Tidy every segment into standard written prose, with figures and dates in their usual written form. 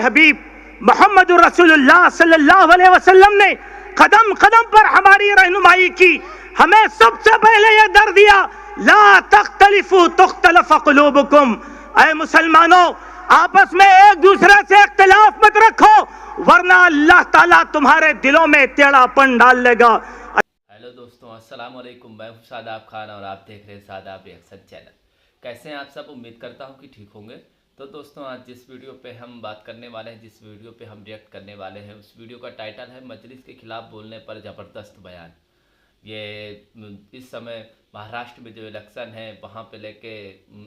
حبیب محمد رسول اللہ صلی اللہ علیہ وسلم نے قدم قدم پر ہماری رہنمائی کی. ہمیں سب سے پہلے یہ در دیا لا تختلفوا تختلف قلوبکم. اے مسلمانوں، آپس میں ایک دوسرے سے اختلاف مت رکھو ورنہ اللہ تعالیٰ تمہارے دلوں میں ٹیڑھا پن ڈال لے گا. ہیلو دوستوں، السلام علیکم. میں ہوں شاداب خان اور آپ دیکھ رہے ہیں شاداب ریئیکشن چینل. کیسے ہیں آپ سب؟ امید کرتا ہوں کہ ٹھیک ہوں گے. تو دوستوں، آج جس ویڈیو پہ ہم بات کرنے والے ہیں، جس ویڈیو پہ ہم ریئیکٹ کرنے والے ہیں، اس ویڈیو کا ٹائٹل ہے مجلس کے خلاف بولنے پر زبردست بیان. یہ اس سمے مہاراشٹر میں جو الیکشن ہے وہاں پہ لے کے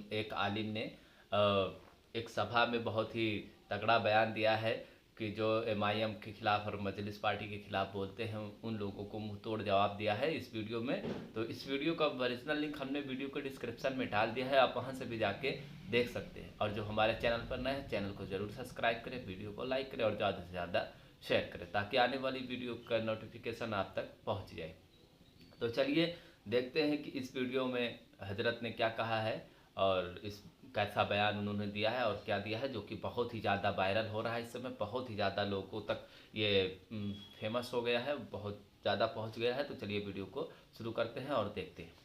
ایک عالم نے ایک سبھا میں بہت ہی تگڑا بیان دیا ہے کہ جو MIM کے خلاف اور مجلس پارٹی کے خلاف بولتے ہیں ان لوگوں کو منہ توڑ جواب دیا ہے اس ویڈیو میں. تو اس ویڈیو کا اوریجنل لنک ہم نے ویڈیو کے ڈسکرپشن میں ڈال دیا ہے، آپ وہاں سے بھی جا کے دیکھ سکتے ہیں. اور جو ہمارے چینل پر نئے ہیں چینل کو ضرور سبسکرائب کریں، ویڈیو کو لائک کریں اور زیادہ سے زیادہ شیئر کریں تاکہ آنے والی ویڈیو کا نوٹیفیکیشن آپ تک پہنچ جائے. تو چلیے دیکھتے ہیں کہ اس ویڈیو میں حضرت نے کیا کہا ہے اور اس کیسا بیان انہوں نے دیا ہے اور کیا دیا ہے، جو کہ بہت ہی زیادہ وائرل ہو رہا ہے اس سمے. بہت ہی زیادہ لوگوں تک یہ فیمس ہو گیا ہے، بہت زیادہ پہنچ گیا ہے. تو چلیے ویڈیو کو شروع کرتے ہیں اور دیکھتے ہیں.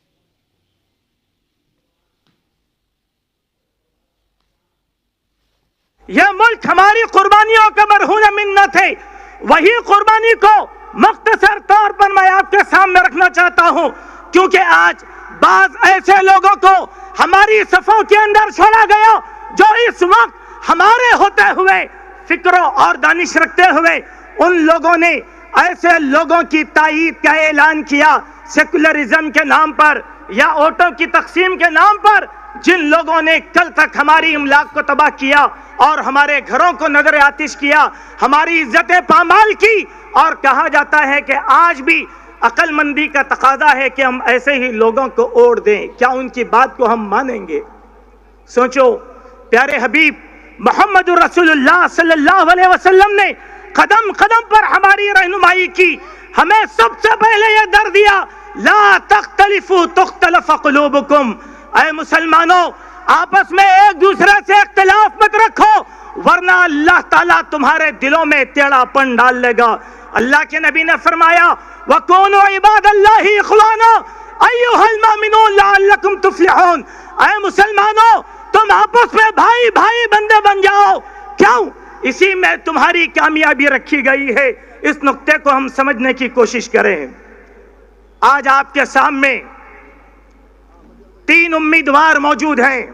یہ ملک ہماری قربانیوں کا مرہون منت ہے. وہی قربانی کو مختصر طور پر میں آپ کے سامنے رکھنا چاہتا ہوں کیونکہ آج بعض ایسے لوگوں کو ہماری صفوں کے اندر چھوڑا گیا جو اس وقت ہمارے ہوتے ہوئے فکر اور دانش رکھتے ہوئے ان لوگوں نے ایسے لوگوں کی تائید کا اعلان کیا سیکولرزم کے نام پر یا ووٹوں کی تقسیم کے نام پر، جن لوگوں نے کل تک ہماری املاک کو تباہ کیا اور ہمارے گھروں کو نظر آتش کیا، ہماری عزتیں پامال کی. اور کہا جاتا ہے کہ آج بھی عقل مندی کا تقاضا ہے کہ ہم ایسے ہی لوگوں کو اوڑ دیں. کیا ان کی بات کو ہم مانیں گے؟ سوچو، پیارے حبیب محمد رسول اللہ صلی اللہ علیہ وسلم نے قدم قدم پر ہماری رہنمائی کی. ہمیں سب سے پہلے یہ در دیا لا تختلفوا تختلف قلوبکم. اے مسلمانوں، آپس میں ایک دوسرے سے اختلاف مت رکھو ورنہ اللہ تعالیٰ تمہارے دلوں میں ٹیڑھا پن ڈال لے گا. اللہ کے نبی نے فرمایا وَكُونُوا عِبَادَ اللَّهِ إِخْوَانًا أَيُّهَا الْمُؤْمِنُونَ لَعَلَّكُمْ تُفْلِحُونَ. اے مسلمانوں، تم آپس میں بھائی بھائی بندے بن جاؤ. کیوں؟ اسی میں تمہاری کامیابی رکھی گئی ہے. اس نقطے کو ہم سمجھنے کی کوشش کریں. آج آپ کے سامنے 3 امیدوار موجود ہیں،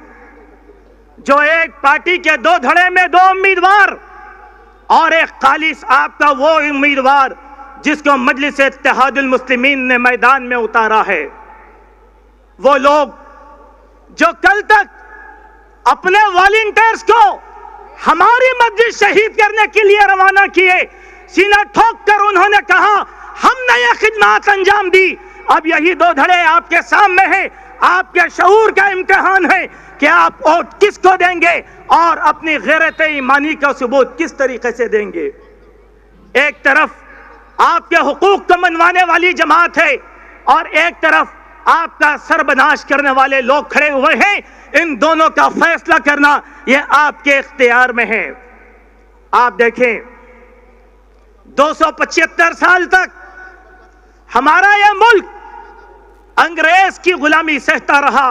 جو ایک پارٹی کے 2 دھڑے میں 2 امیدوار اور ایک خالص آپ کا وہ امیدوار جس کو مجلس اتحاد المسلمین نے میدان میں اتارا ہے. وہ لوگ جو کل تک اپنے والنٹیئرز کو ہماری مسجد شہید کرنے کے لیے روانہ کیے، سینہ ٹھوک کر انہوں نے کہا ہم نے یہ خدمات انجام دی. اب یہی 2 دھڑے آپ کے سامنے ہیں. آپ کے شعور کا امتحان ہے کہ آپ ووٹ کس کو دیں گے اور اپنی غیرت ایمانی کا ثبوت کس طریقے سے دیں گے. ایک طرف آپ کے حقوق کو منوانے والی جماعت ہے اور ایک طرف آپ کا سربناش کرنے والے لوگ کھڑے ہوئے ہیں. ان دونوں کا فیصلہ کرنا یہ آپ کے اختیار میں ہے. آپ دیکھیں 275 سال تک ہمارا یہ ملک انگریز کی غلامی سہتا رہا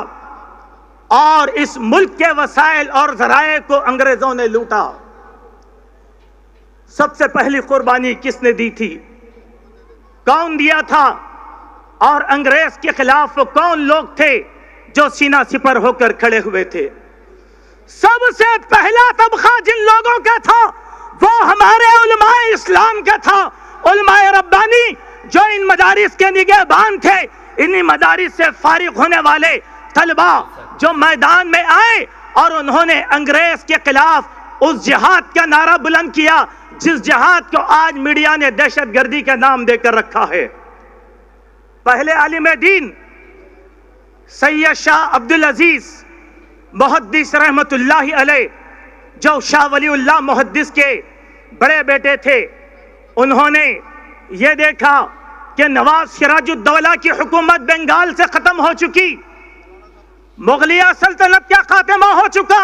اور اس ملک کے وسائل اور ذرائع کو انگریزوں نے لوٹا. سب سے پہلی قربانی کس نے دی تھی؟ کون دیا تھا؟ اور انگریز کے خلاف وہ کون لوگ تھے جو سینہ سپر ہو کر کھڑے ہوئے تھے؟ سب سے پہلا طبقہ جن لوگوں کا تھا وہ ہمارے علماء اسلام کا تھا. علماء ربانی جو ان مدارس کے نگہبان تھے. انہی مدارس سے فارغ ہونے والے طلبہ جو میدان میں آئے اور انہوں نے انگریز کے خلاف اس جہاد کا نعرہ بلند کیا جس جہاد کو آج میڈیا نے دہشت گردی کا نام دے کر رکھا ہے. پہلے عالم دین سید شاہ عبدالعزیز محدث رحمت اللہ علیہ، جو شاہ ولی اللہ محدث کے بڑے بیٹے تھے، انہوں نے یہ دیکھا کہ نواز سراج الدولہ کی حکومت بنگال سے ختم ہو چکی، مغلیہ سلطنت کا خاتمہ ہو چکا،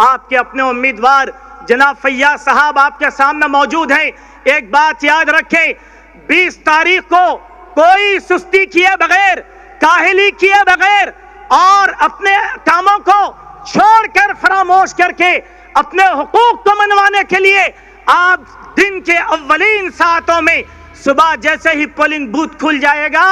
آپ کے اپنے امیدوار جناب فیاض صاحب آپ کے سامنے موجود ہیں. ایک بات یاد رکھیں, 20 تاریخ کو کوئی سستی کیے بغیر, کاہلی کیے بغیر اور اپنے کاموں کو چھوڑ کر, فراموش کر کے اپنے حقوق کو منوانے کے لیے آپ دن کے اولین ساعتوں میں صبح جیسے ہی پولنگ بوتھ کھل جائے گا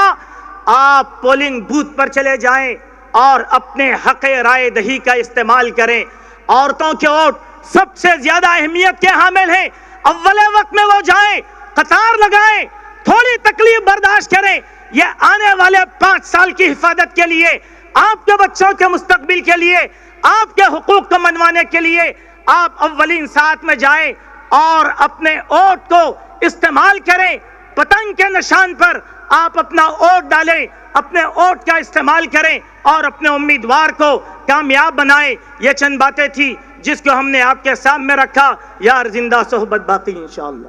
آپ پولنگ بوتھ پر چلے جائیں اور اپنے حق رائے دہی کا استعمال کریں. عورتوں کے ووٹ سب سے زیادہ اہمیت کے حامل ہیں. اول وقت میں وہ جائیں, قطار لگائیں, تھوڑی تکلیف برداشت کریں. یہ آنے والے 5 سال کی حفاظت کے لیے, آپ کے بچوں کے مستقبل کے لیے, آپ کے حقوق کو منوانے کے لیے آپ اولین ساعت میں جائیں اور اپنے ووٹ کو استعمال کریں. پتنگ کے نشان پر آپ اپنا ووٹ ڈالیں, اپنے ووٹ کا استعمال کریں اور اپنے امیدوار کو کامیاب بنائیں. یہ چند باتیں تھی جس کو ہم نے آپ کے سامنے رکھا. یار زندہ صحبت باقی انشاءاللہ.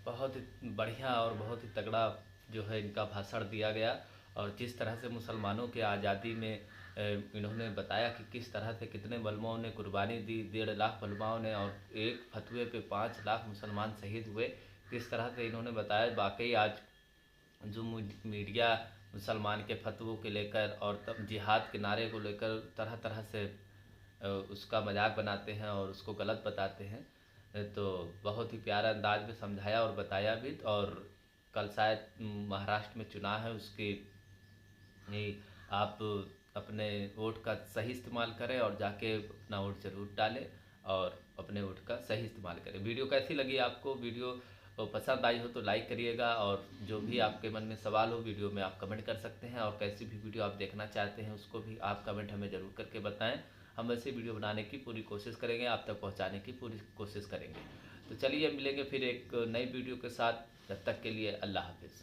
بہت ہی بڑھیا اور بہت ہی تگڑا جو ہے ان کا بھاشن دیا گیا, اور جس طرح سے مسلمانوں کے آزادی میں انہوں نے بتایا کہ کس طرح سے کتنے علماؤں نے قربانی دی, 1.5 لاکھ علماؤں نے, اور ایک فتوے پہ 5 لاکھ مسلمان شہید ہوئے. کس طرح سے انہوں نے بتایا. واقعی آج جو میڈیا مسلمان کے فتووں کے لے کر اور جہاد کے نعرے کو لے کر طرح طرح سے اس کا مذاق بناتے ہیں اور اس کو غلط بتاتے ہیں, تو بہت ہی پیارا انداز میں سمجھایا اور بتایا بھی. اور کل شاید مہاراشٹر میں چناؤ ہے, اس کی آپ اپنے ووٹ کا صحیح استعمال کریں اور جا کے اپنا ووٹ ضرور ڈالیں اور اپنے ووٹ کا صحیح استعمال کریں. ویڈیو کیسی لگی آپ کو؟ ویڈیو پسند آئی ہو تو لائک کریے گا, اور جو بھی آپ کے من میں سوال ہو ویڈیو میں آپ کمنٹ کر سکتے ہیں, اور کیسی بھی ویڈیو آپ دیکھنا چاہتے ہیں اس کو بھی آپ کمنٹ ہمیں ضرور کر کے بتائیں. ہم ویسے ویڈیو بنانے کی پوری کوشش کریں گے, آپ تک پہنچانے کی پوری کوشش کریں گے. تو چلیے ملیں گے پھر ایک نئی ویڈیو کے ساتھ. جب تک کے لیے اللہ حافظ.